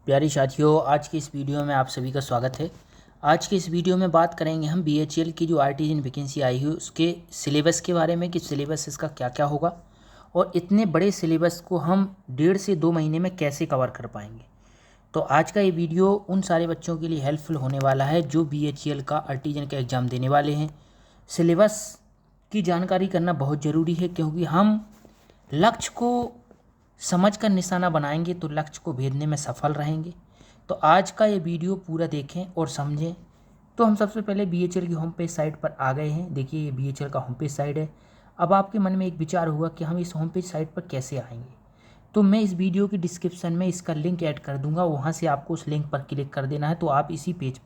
प्यारे साथियों, आज की इस वीडियो में आप सभी का स्वागत है। आज की इस वीडियो में बात करेंगे हम बीएचईएल की जो आर्टिजन वैकेंसी आई है उसके सिलेबस के बारे में कि सिलेबस इसका क्या क्या होगा और इतने बड़े सिलेबस को हम 1.5 से 2 महीने में कैसे कवर कर पाएंगे। तो आज का ये वीडियो उन सारे बच्चों के लिए हेल्पफुल होने वाला है जो बीएचईएल का आर्टिजन का एग्ज़ाम देने वाले हैं। सिलेबस की जानकारी करना बहुत ज़रूरी है क्योंकि हम लक्ष्य को समझ कर निशाना बनाएंगे तो लक्ष्य को भेदने में सफल रहेंगे। तो आज का ये वीडियो पूरा देखें और समझें। तो हम सबसे पहले बीएचईएल की होम पेज साइट पर आ गए हैं। देखिए ये बीएचईएल का होम पेज साइट है। अब आपके मन में एक विचार होगा कि हम इस होम पेज साइट पर कैसे आएंगे। तो मैं इस वीडियो की डिस्क्रिप्शन में इसका लिंक ऐड कर दूंगा, वहाँ से आपको उस लिंक पर क्लिक कर देना है तो आप इसी पेज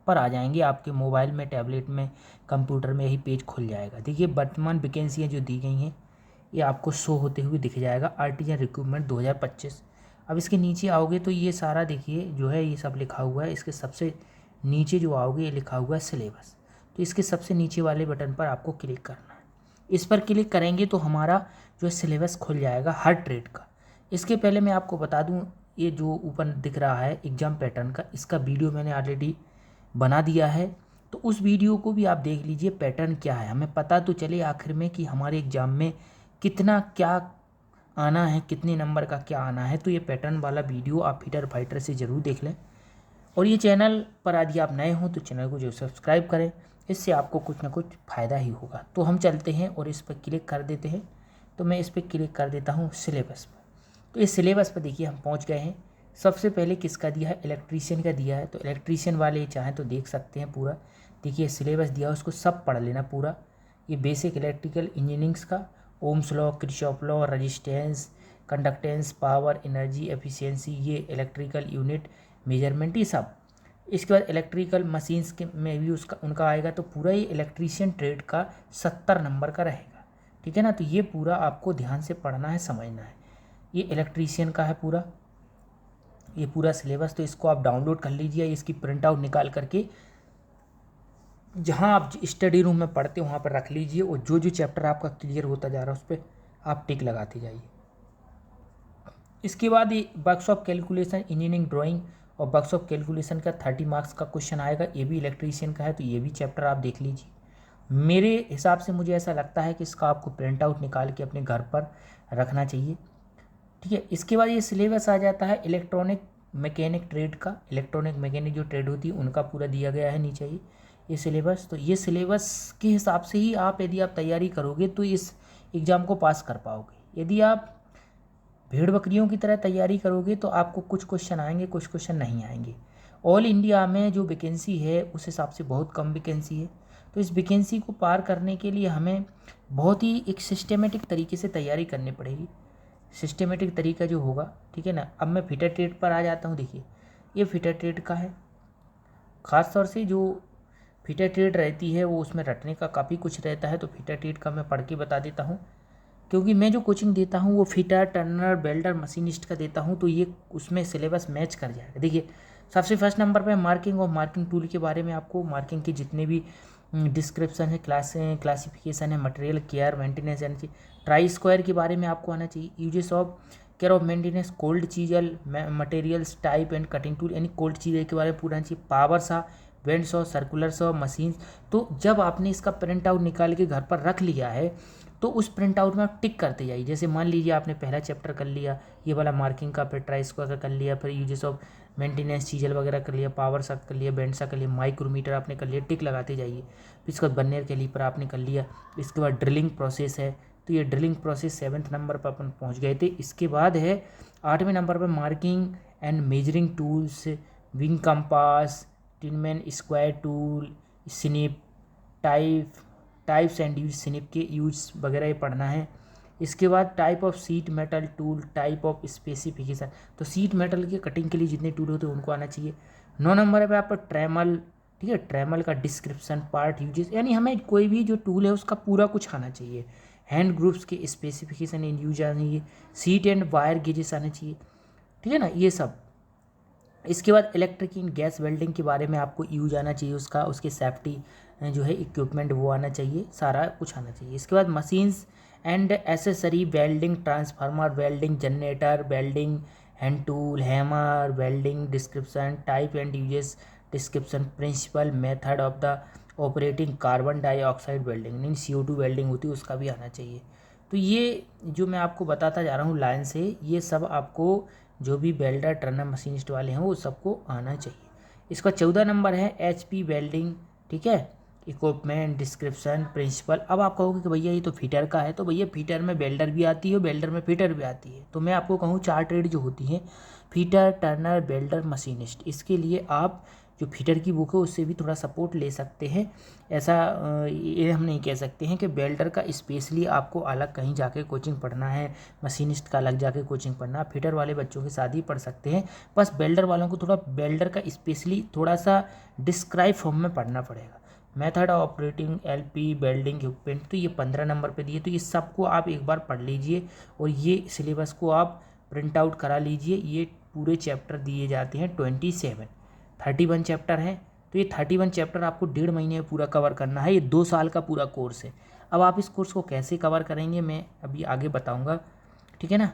पर आ जाएंगे। आपके मोबाइल में, टैबलेट में, कंप्यूटर में यही पेज खुल जाएगा। देखिए वर्तमान वैकेंसियाँ जो दी गई हैं ये आपको शो होते हुए दिख जाएगा, आर्टिजन रिक्रूटमेंट 2025। अब इसके नीचे आओगे तो ये सारा देखिए जो है ये सब लिखा हुआ है। इसके सबसे नीचे जो आओगे ये लिखा हुआ है सिलेबस। तो इसके सबसे नीचे वाले बटन पर आपको क्लिक करना है। इस पर क्लिक करेंगे तो हमारा जो है सिलेबस खुल जाएगा हर ट्रेड का। इसके पहले मैं आपको बता दूं, ये जो ऊपर दिख रहा है एग्ज़ाम पैटर्न का, इसका वीडियो मैंने ऑलरेडी बना दिया है। तो उस वीडियो को भी आप देख लीजिए, पैटर्न क्या है, हमें पता तो चले आखिर में कि हमारे एग्ज़ाम में कितना क्या आना है, कितने नंबर का क्या आना है। तो ये पैटर्न वाला वीडियो आप फिटर फाइटर से ज़रूर देख लें। और ये चैनल पर यदि आप नए हों तो चैनल को जो सब्सक्राइब करें, इससे आपको कुछ ना कुछ फ़ायदा ही होगा। तो हम चलते हैं और इस पर क्लिक कर देते हैं। तो मैं इस पर क्लिक कर देता हूँ सिलेबस पर। तो इस सिलेबस पर देखिए हम पहुँच गए हैं। सबसे पहले किसका दिया है, इलेक्ट्रीशियन का दिया है। तो इलेक्ट्रीशियन वाले चाहें तो देख सकते हैं पूरा। देखिए सिलेबस दिया है, उसको सब पढ़ लेना पूरा। ये बेसिक इलेक्ट्रिकल इंजीनियरिंग्स का, Ohm's law, Kirchhoff law, resistance, conductance, power, energy efficiency, ये इलेक्ट्रिकल यूनिट मेजरमेंट, ये सब। इसके बाद इलेक्ट्रिकल मशीन्स के में भी उनका आएगा। तो पूरा ये इलेक्ट्रीशियन ट्रेड का 70 नंबर का रहेगा, ठीक है ना। तो ये पूरा आपको ध्यान से पढ़ना है, समझना है। ये इलेक्ट्रीशियन का है पूरा, ये पूरा सिलेबस। तो इसको आप डाउनलोड कर लीजिए, इसकी प्रिंट आउट निकाल करके जहाँ आप स्टडी रूम में पढ़ते हो वहाँ पर रख लीजिए और जो जो चैप्टर आपका क्लियर होता जा रहा है उस पर आप टिक लगाते जाइए। इसके बाद ये box of calculation, engineering drawing और बॉक्स ऑफ कैलकुलेशन का 30 मार्क्स का क्वेश्चन आएगा। ये भी इलेक्ट्रीशियन का है, तो ये भी चैप्टर आप देख लीजिए। मेरे हिसाब से मुझे ऐसा लगता है कि इसका आपको प्रिंट आउट निकाल के अपने घर पर रखना चाहिए, ठीक है। इसके बाद ये सिलेबस आ जाता है इलेक्ट्रॉनिक मैकेनिक ट्रेड का। इलेक्ट्रॉनिक मैकेनिक जो ट्रेड होती है उनका पूरा दिया गया है नीचे ही ये सिलेबस। तो ये सिलेबस के हिसाब से ही आप यदि आप तैयारी करोगे तो इस एग्ज़ाम को पास कर पाओगे। यदि आप भेड़ बकरियों की तरह तैयारी करोगे तो आपको कुछ क्वेश्चन आएंगे, कुछ क्वेश्चन नहीं आएंगे। ऑल इंडिया में जो वैकेंसी है उस हिसाब से बहुत कम वैकेंसी है। तो इस वैकेंसी को पार करने के लिए हमें बहुत ही एक सिस्टेमेटिक तरीके से तैयारी करनी पड़ेगी। सिस्टेमेटिक तरीका जो होगा, ठीक है ना। अब मैं फिटर ट्रेड पर आ जाता हूँ। देखिए ये फिटर ट्रेड का है। ख़ास तौर से जो फिटर ट्रेड रहती है वो उसमें रटने का काफ़ी कुछ रहता है। तो फिटर ट्रेड का मैं पढ़ के बता देता हूँ, क्योंकि मैं जो कोचिंग देता हूँ वो फिटर, टर्नर, वेल्डर, मशीनिस्ट का देता हूँ। तो ये उसमें सिलेबस मैच कर जाएगा। देखिए सबसे फर्स्ट नंबर पे मार्किंग और मार्किंग टूल के बारे में आपको मार्किंग के जितने भी डिस्क्रिप्शन है, क्लासिफिकेशन है, material care, maintenance, energy, try square के बारे में आपको आना चाहिए। Uses of care of maintenance, cold chisel, materials, type and cutting tool, यानी कोल्ड चीजल के बारे में पूरा आना चाहिए। पावर सा, वेंड सॉ, सर्कुलर सॉ, मशीन्स। तो जब आपने इसका प्रिंट आउट निकाल के घर पर रख लिया है तो उस प्रिंट आउट में आप टिक करते जाइए। जैसे मान लीजिए आपने पहला चैप्टर कर लिया ये वाला मार्किंग का, फिर ट्राई स्क्वायर का कर लिया, फिर यूजेस ऑफ मेंटेनेंस चीजल वगैरह कर लिया, पावर सा कर लिया, बेंड सा कर लिया, माइक्रोमीटर आपने कर लिया, टिक लगाते जाइए। फिर इसके बाद बर्नियर कैलीपर आपने कर लिया। इसके बाद ड्रिलिंग प्रोसेस है, तो ये ड्रिलिंग प्रोसेस 7th नंबर पर अपन पहुँच गए थे। इसके बाद है 8वें नंबर पर marking and measuring tools, wing compass, tinman square tool, snip, types and use, snip के यूज वगैरह ये पढ़ना है। इसके बाद type of sheet metal tool, type of specification. तो सीट मेटल के कटिंग के लिए जितने टूल होते हैं उनको आना चाहिए। 9 नंबर पे आपका ट्रेमल, ठीक है, ट्रेमल का डिस्क्रिप्शन, पार्ट यूजेस, यानी हमें कोई भी जो टूल है उसका पूरा कुछ आना चाहिए। हैंड ग्रुप्स के स्पेसिफिकेशन इन यूज आना चाहिए। सीट एंड वायर गेजेस आना चाहिए, ठीक है ना, ये सब। इसके बाद इलेक्ट्रिक इन गैस वेल्डिंग के बारे में आपको यूज आना चाहिए, उसका, उसके सेफ्टी जो है इक्विपमेंट वो आना चाहिए, सारा कुछ आना चाहिए। इसके बाद machines and accessory, welding transformer, welding generator, welding hand tool, hammer, welding description, type and uses description, principle, method of the operating, carbon dioxide welding, mean CO2 welding होती है उसका भी आना चाहिए। तो ये जो मैं आपको बताता जा रहा हूँ लाइन से, ये सब आपको जो भी वेल्डर टर्नर मशीनिस्ट वाले हैं वो सबको आना चाहिए। इसका 14 नंबर है HP वेल्डिंग, ठीक है, इक्विपमेंट डिस्क्रिप्शन, प्रिंसिपल। अब आप कहोगे कि भैया ये तो फिटर का है, तो भैया फिटर में वेल्डर भी आती है, वेल्डर में फिटर भी आती है। तो मैं आपको कहूँ 4 ट्रेड जो होती हैं, फिटर, टर्नर, वेल्डर, मशीनिस्ट, इसके लिए आप जो फिटर की बुक है उससे भी थोड़ा सपोर्ट ले सकते हैं। ऐसा ये हम नहीं कह सकते हैं कि वेल्डर का स्पेशली आपको अलग कहीं जाके कोचिंग पढ़ना है, मशीनिस्ट का अलग जाके कोचिंग पढ़ना, फिटर वाले बच्चों के साथ ही पढ़ सकते हैं। बस वेल्डर वालों को थोड़ा वेल्डर का स्पेशली थोड़ा सा डिस्क्राइब फॉर्म में पढ़ना पड़ेगा। Method operating, LP welding equipment, तो ये 15 नंबर पे दिए। तो ये सबको आप एक बार पढ़ लीजिए और ये सिलेबस को आप प्रिंट आउट करा लीजिए। ये पूरे चैप्टर दिए जाते हैं 31 चैप्टर हैं। तो ये 31 चैप्टर आपको 1.5 महीने में पूरा कवर करना है। ये 2 साल का पूरा कोर्स है। अब आप इस कोर्स को कैसे कवर करेंगे मैं अभी आगे बताऊंगा, ठीक है ना।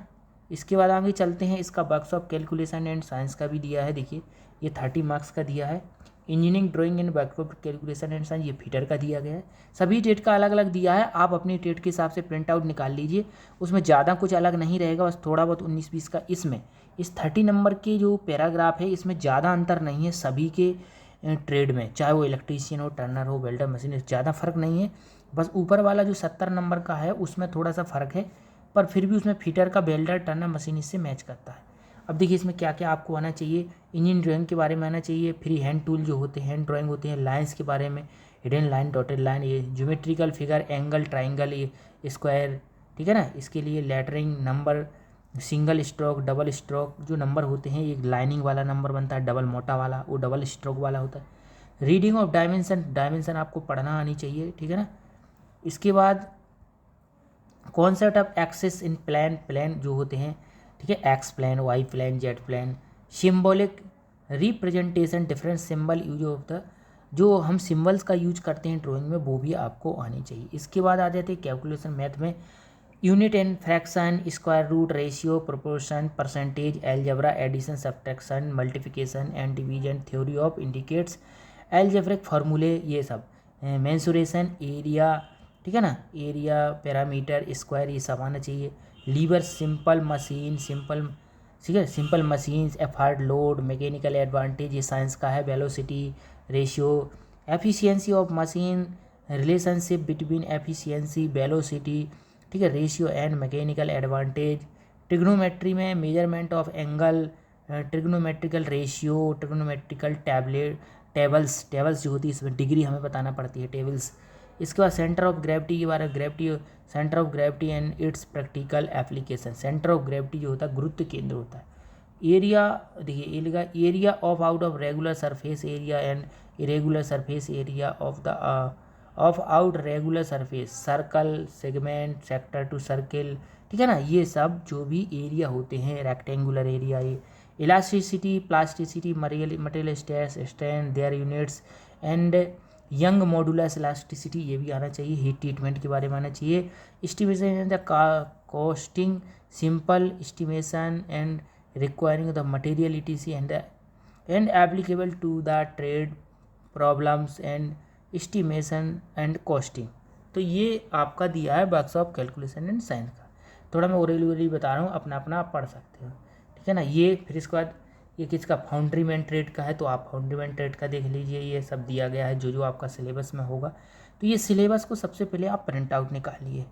इसके बाद आगे चलते हैं। इसका वर्कशॉप कैलकुलेशन एंड साइंस का भी दिया है, देखिए ये 30 मार्क्स का दिया है। Engineering drawing and workshop calculation and science, ये फिटर का दिया गया है। सभी टेट का अलग अलग दिया है, आप अपनी टेट के हिसाब से प्रिंट आउट निकाल लीजिए। उसमें ज़्यादा कुछ अलग नहीं रहेगा, बस थोड़ा बहुत 19-20 का। इसमें इस 30 नंबर के जो पैराग्राफ है इसमें ज़्यादा अंतर नहीं है सभी के ट्रेड में, चाहे वो इलेक्ट्रीशियन हो, टर्नर हो, वेल्डर, मशीनिस्ट, ज़्यादा फर्क नहीं है। बस ऊपर वाला जो 70 नंबर का है उसमें थोड़ा सा फ़र्क है, पर फिर भी उसमें फिटर का वेल्डर, टर्नर, मशीनिस्ट से मैच करता है। अब देखिए इसमें क्या क्या आपको आना चाहिए। इंजन ड्राइंग के बारे में आना चाहिए, फ्री हैंड टूल जो होते हैं, हैंड ड्राइंग होते हैं, लाइंस के बारे में, हिडन लाइन, डॉटेड लाइन, ये ज्योमेट्रिकल फिगर, एंगल, ट्राइंगल, ये स्क्वायर, ठीक है ना। इसके लिए lettering, number, single stroke, double stroke जो नंबर होते हैं, एक लाइनिंग वाला नंबर बनता है, डबल मोटा वाला, वो डबल स्ट्रोक वाला होता है। रीडिंग ऑफ डायमेंशन, डायमेंशन आपको पढ़ना आनी चाहिए, ठीक है ना। इसके बाद concept of axis in plan, plan जो होते हैं, ठीक है, X plan, Y plan, Z plan, symbolic representation, different symbol use of the, जो हम सिंबल्स का यूज करते हैं ड्राइंग में, वो भी आपको आनी चाहिए। इसके बाद आ जाते हैं कैलकुलेशन मैथ में, unit and fraction, square root, ratio, proportion, percentage, algebra, addition, subtraction, multiplication and division, theory of indicates, algebraic फार्मूले, ये सब, मेंसुरेशन, एरिया, ठीक है ना, एरिया, पैरामीटर, स्क्वायर, ये सब आना चाहिए। लीवर, सिंपल मशीन, सिंपल, ठीक है, simple machines, effort, load, mechanical advantage, ये साइंस का है। Velocity, ratio, efficiency of machine, relationship between efficiency, velocity, ठीक है, ratio and mechanical advantage. Trigonometry में measurement of angle, trigonometrical ratio, trigonometrical tables, tables जो होती है इसमें डिग्री हमें बताना पड़ती है, टेबल्स। इसके बाद सेंटर ऑफ ग्रेविटी के बारे में, gravity, centre of gravity and it's practical application. Centre of gravity जो होता है गुरुत्व केंद्र होता है। एरिया, देखिए ये लिखा, area of out of regular surface area and irregular surface area of the of out regular surface, circle, segment, sector to circle, ठीक है ना। ये सब जो भी एरिया होते हैं, रेक्टेंगुलर एरिया, ये elasticity, plasticity, material stress, strain, their units and Young modulus elasticity, ये भी आना चाहिए। हीट ट्रीटमेंट के बारे में आना चाहिए। Estimation the costing, simple estimation and requiring the material ETC and applicable to the trade problems and estimation and costing. तो ये आपका दिया है वर्कशॉप कैलकुलेशन एंड साइंस का। थोड़ा मैं ओरली बता रहा हूँ, अपना अपना आप पढ़ सकते हो, ठीक है ना। ये फिर इसके बाद ये किसका, फाउंड्री मैन ट्रेड का है, तो आप फाउंड्री मैन ट्रेड का देख लीजिए। ये सब दिया गया है जो जो आपका सिलेबस में होगा। तो ये सिलेबस को सबसे पहले आप प्रिंट आउट निकालिए,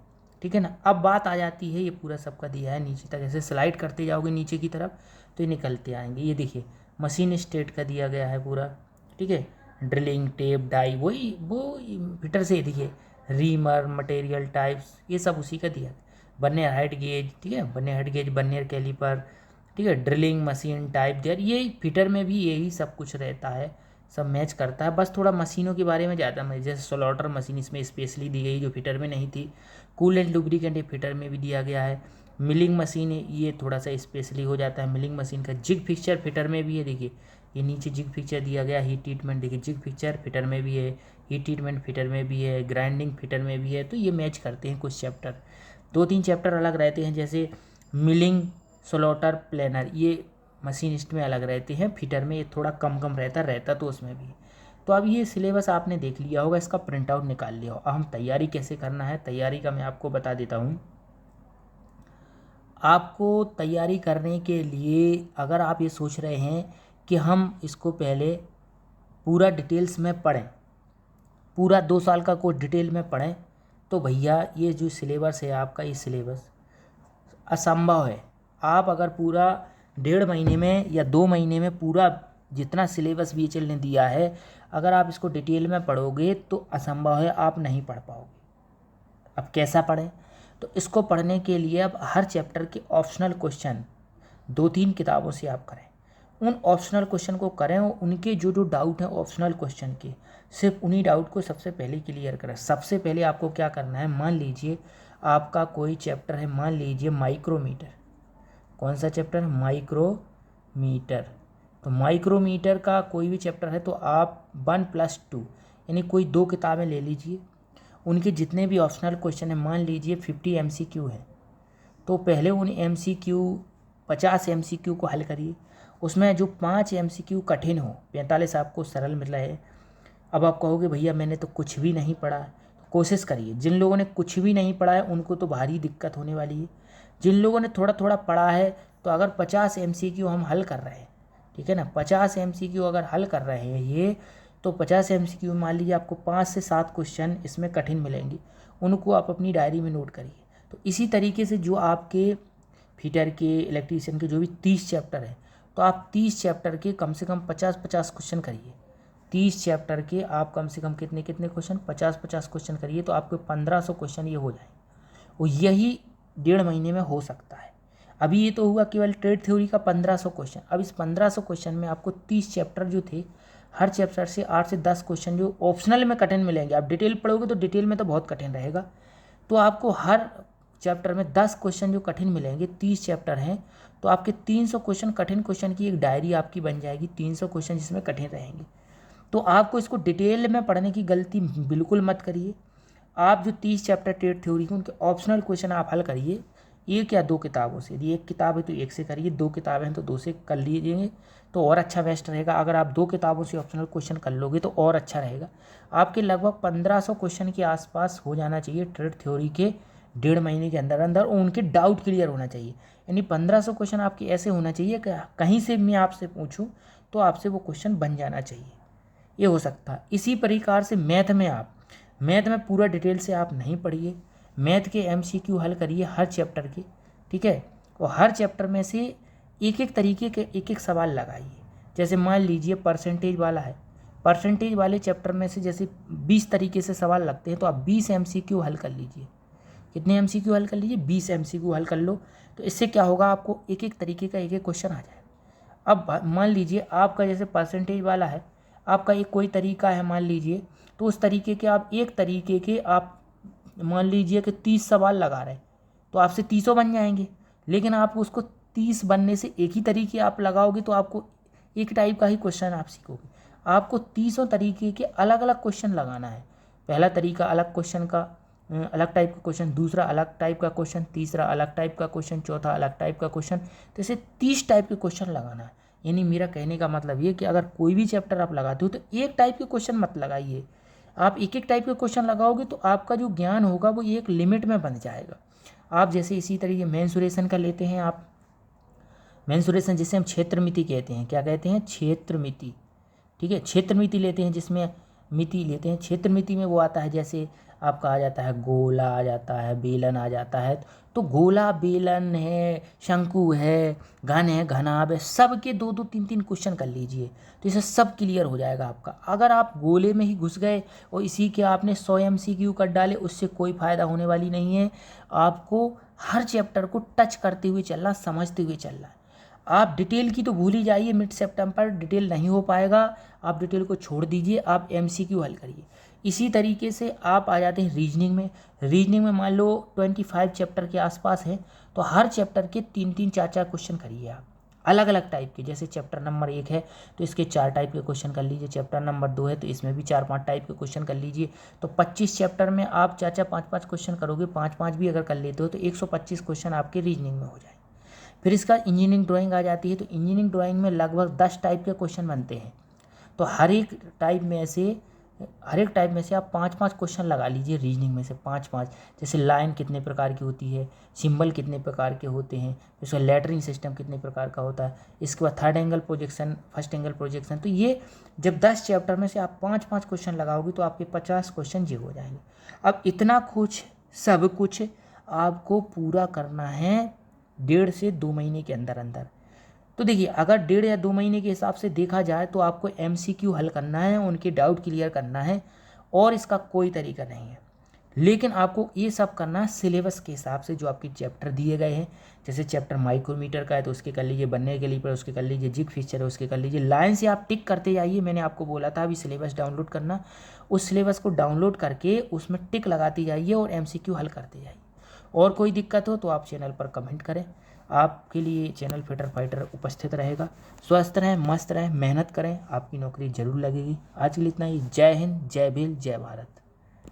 ठीक है ना। अब बात आ जाती है, ये पूरा सबका दिया है नीचे तक, ऐसे स्लाइड करते जाओगे नीचे की तरफ तो ये निकलते आएंगे। ये देखिए मशीन स्टेट का दिया गया है पूरा, ठीक है, ड्रिलिंग, टेप, डाई, वही वो फिटर से, देखिए रीमर, मटेरियल टाइप्स, ये सब उसी का दिया है। बर्नियर हाइट गेज, ठीक है, vernier height gauge, vernier caliper, ठीक है, ड्रिलिंग मशीन टाइप देयर, ये फिटर में भी यही सब कुछ रहता है, सब मैच करता है। बस थोड़ा मशीनों के बारे में ज़्यादा मैं, जैसे स्लॉटर मशीन इसमें स्पेशली दी गई जो फिटर में नहीं थी। कूल एंड लुब्रिकेंट ये फिटर में भी दिया गया है। मिलिंग मशीन ये थोड़ा सा स्पेशली हो जाता है मिलिंग मशीन का। जिग फिक्सचर फिटर में भी है, देखिए ये नीचे जिग फिक्सचर दिया गया। हीट ट्रीटमेंट, देखिए जिग फिक्सचर फिटर में भी है, हीट ट्रीटमेंट फिटर में भी है, ग्राइंडिंग फिटर में भी है। तो ये मैच करते हैं कुछ चैप्टर, 2-3 चैप्टर अलग रहते हैं, जैसे मिलिंग स्लॉटर प्लानर, ये मशीनिस्ट में अलग रहते हैं, फिटर में ये थोड़ा कम कम रहता तो उसमें भी। तो अब ये सिलेबस आपने देख लिया होगा, इसका प्रिंट आउट निकाल लिया हो। अब हम तैयारी कैसे करना है, तैयारी का मैं आपको बता देता हूँ। आपको तैयारी करने के लिए अगर आप ये सोच रहे हैं कि हम इसको पहले पूरा डिटेल्स में पढ़ें, पूरा 2 साल का कोर्स डिटेल में पढ़ें, तो भैया ये जो सिलेबस है आपका, ये सिलेबस असंभव है। आप अगर पूरा 1.5 महीने में या 2 महीने में पूरा जितना सिलेबस BHL ने दिया है, अगर आप इसको डिटेल में पढ़ोगे तो असंभव है, आप नहीं पढ़ पाओगे। अब कैसा पढ़ें, तो इसको पढ़ने के लिए अब हर चैप्टर के ऑप्शनल क्वेश्चन 2-3 किताबों से आप करें। उन ऑप्शनल क्वेश्चन को करें और उनके जो जो डाउट हैं ऑप्शनल क्वेश्चन के, सिर्फ उन्हीं डाउट को सबसे पहले क्लियर करें। सबसे पहले आपको क्या करना है, मान लीजिए आपका कोई चैप्टर है, मान लीजिए माइक्रोमीटर। कौन सा चैप्टर है, माइक्रोमीटर। तो माइक्रोमीटर का कोई भी चैप्टर है तो आप 1+2 यानी कोई 2 किताबें ले लीजिए। उनके जितने भी ऑप्शनल क्वेश्चन हैं, मान लीजिए 50 MCQ है, तो पहले उन MCQ 50 MCQ को हल करिए। उसमें जो 5 MCQ कठिन हो, 45 आपको सरल मिला है। अब आप कहोगे भैया मैंने तो कुछ भी नहीं पढ़ा, तो कोशिश करिए। जिन लोगों ने कुछ भी नहीं पढ़ा है उनको तो भारी दिक्कत होने वाली है। जिन लोगों ने थोड़ा थोड़ा पढ़ा है, तो अगर 50 MCQ हम हल कर रहे हैं, ठीक है ना, 50 MCQ अगर हल कर रहे हैं ये, तो 50 MCQ मान लीजिए आपको 5 से 7 क्वेश्चन इसमें कठिन मिलेंगे, उनको आप अपनी डायरी में नोट करिए। तो इसी तरीके से जो आपके फिटर के, इलेक्ट्रीशियन के जो भी 30 चैप्टर हैं, तो आप 30 चैप्टर के कम से कम 50-50 क्वेश्चन करिए। 30 चैप्टर के आप कम से कम कितने कितने क्वेश्चन, 50-50 क्वेश्चन करिए, तो आपके 1500 क्वेश्चन ये हो जाएंगे। और यही 1.5 महीने में हो सकता है। अभी ये तो हुआ केवल ट्रेड थ्योरी का 1500 क्वेश्चन। अब इस 1500 क्वेश्चन में आपको 30 चैप्टर जो थे, हर चैप्टर से 8 से 10 क्वेश्चन जो ऑप्शनल में कठिन मिलेंगे। आप डिटेल पढ़ोगे तो डिटेल में तो बहुत कठिन रहेगा, तो आपको हर चैप्टर में 10 क्वेश्चन जो कठिन मिलेंगे। 30 चैप्टर हैं तो आपके 300 क्वेश्चन, कठिन क्वेश्चन की एक डायरी आपकी बन जाएगी, 300 क्वेश्चन जिसमें कठिन रहेंगे। तो आपको इसको डिटेल में पढ़ने की गलती बिल्कुल मत करिए। आप जो 30 चैप्टर ट्रेड थ्योरी के उनके ऑप्शनल क्वेश्चन आप हल करिए, 1 या 2 किताबों से। यदि 1 किताब है तो 1 से करिए, 2 किताबें हैं तो 2 से कर लीजिए, तो और अच्छा बेस्ट रहेगा। अगर आप 2 किताबों से ऑप्शनल क्वेश्चन कर लोगे तो और अच्छा रहेगा। आपके लगभग 1500 क्वेश्चन के आसपास हो जाना चाहिए ट्रेड थ्योरी के 1.5 महीने के अंदर अंदर, और उनके डाउट क्लियर होना चाहिए। यानी 1500 क्वेश्चन आपके ऐसे होना चाहिए कि कहीं से मैं आपसे पूछूं तो आपसे वो क्वेश्चन बन जाना चाहिए, ये हो सकता है। इसी प्रकार से मैथ में पूरा डिटेल से आप नहीं पढ़िए। मैथ के MCQ हल करिए हर चैप्टर के, ठीक है, और हर चैप्टर में से एक एक तरीके के एक एक सवाल लगाइए। जैसे मान लीजिए परसेंटेज वाला है, परसेंटेज वाले चैप्टर में से जैसे 20 तरीके से सवाल लगते हैं, तो आप 20 MCQ हल कर लीजिए। कितने MCQ हल कर लीजिए, 20 MCQ हल कर लो। तो इससे क्या होगा, आपको एक एक तरीके का एक एक क्वेश्चन आ जाएगा। अब मान लीजिए आपका जैसे परसेंटेज वाला है, आपका एक कोई तरीका है मान लीजिए, तो उस तरीके के आप एक तरीके के आप मान लीजिए कि 30 सवाल लगा रहे हैं, तो आपसे 30 बन जाएंगे। लेकिन आप उसको 30 बनने से एक ही तरीके आप लगाओगे तो आपको एक टाइप का ही क्वेश्चन आप सीखोगे। आपको 30 तरीके के अलग अलग क्वेश्चन लगाना है। पहला तरीका अलग क्वेश्चन का, अलग टाइप का क्वेश्चन, दूसरा अलग टाइप का क्वेश्चन, तीसरा अलग टाइप का क्वेश्चन, चौथा अलग टाइप का क्वेश्चन। तो इसे 30 टाइप के क्वेश्चन लगाना है। यानी मेरा कहने का मतलब ये कि अगर कोई भी चैप्टर आप लगाते हो तो एक टाइप के क्वेश्चन मत लगाइए। आप एक एक टाइप के क्वेश्चन लगाओगे तो आपका जो ज्ञान होगा वो एक लिमिट में बन जाएगा। आप जैसे इसी तरीके मेंसुरेशन का लेते हैं आप, मेंसुरेशन जिसे हम क्षेत्र मिति कहते हैं, क्या कहते हैं, क्षेत्र मिति, ठीक है। क्षेत्र मिति लेते हैं, जिसमें मिति लेते हैं, क्षेत्र मिति में वो आता है, जैसे आपका आ जाता है गोला, आ जाता है बेलन, आ जाता है। तो गोला, बेलन है, शंकु है, घन है, घनाभ है, सब के 2-2, 3-3 क्वेश्चन कर लीजिए, तो इसे सब क्लियर हो जाएगा आपका। अगर आप गोले में ही घुस गए और इसी के आपने 100 MCQ कर डाले, उससे कोई फ़ायदा होने वाली नहीं है। आपको हर चैप्टर को टच करते हुए चलना, समझते हुए चलना है। आप डिटेल की तो भूल ही जाइए, मिड सितंबर डिटेल नहीं हो पाएगा, आप डिटेल को छोड़ दीजिए, आप MCQ हल करिए। इसी तरीके से आप आ जाते हैं रीजनिंग में। रीजनिंग में मान लो 25 चैप्टर के आसपास है, तो हर चैप्टर के 3-3, 4-4 क्वेश्चन करिए आप, अलग अलग टाइप के। जैसे चैप्टर नंबर 1 है तो इसके 4 टाइप के क्वेश्चन कर लीजिए, चैप्टर नंबर 2 है तो इसमें भी 4-5 टाइप के क्वेश्चन कर लीजिए। तो 25 चैप्टर में आप 4-4, 5-5 क्वेश्चन करोगे, 5-5 भी अगर कर लेते हो तो 125 क्वेश्चन आपके रीजनिंग में हो जाए। फिर इसका इंजीनियरिंग ड्राइंग आ जाती है। तो इंजीनियरिंग ड्राइंग में लगभग 10 टाइप के क्वेश्चन बनते हैं। तो हर एक टाइप में से आप 5-5 क्वेश्चन लगा लीजिए रीजनिंग में से 5-5। जैसे लाइन कितने प्रकार की होती है, सिंबल कितने प्रकार के होते हैं, उसका लेटरिंग सिस्टम कितने प्रकार का होता है, इसके बाद third angle projection, first angle projection. तो ये जब 10 चैप्टर में से आप 5-5 क्वेश्चन लगाओगे तो आपके 50 क्वेश्चन ये हो जाएंगे। अब इतना कुछ सब कुछ आपको पूरा करना है 1.5 से 2 महीने के अंदर अंदर। तो देखिए, अगर 1.5 या 2 महीने के हिसाब से देखा जाए तो आपको MCQ हल करना है, उनके डाउट क्लियर करना है, और इसका कोई तरीका नहीं है। लेकिन आपको ये सब करना है सिलेबस के हिसाब से, जो आपके चैप्टर दिए गए हैं। जैसे चैप्टर माइक्रोमीटर का है तो उसके कर लीजिए, बनने के लिए पर उसके कर लीजिए, जिग फिक्सचर है उसके कर लीजिए। लाइन से आप टिक करते जाइए। मैंने आपको बोला था अभी सिलेबस डाउनलोड करना, उस सिलेबस को डाउनलोड करके उसमें टिक लगाती जाइए और MCQ हल करते जाइए। और कोई दिक्कत हो तो आप चैनल पर कमेंट करें। आपके लिए चैनल फिटर फाइटर उपस्थित रहेगा। स्वस्थ रहें, मस्त रहें, मेहनत करें, आपकी नौकरी जरूर लगेगी। आज के लिए इतना ही। जय हिंद, जय भील, जय भारत।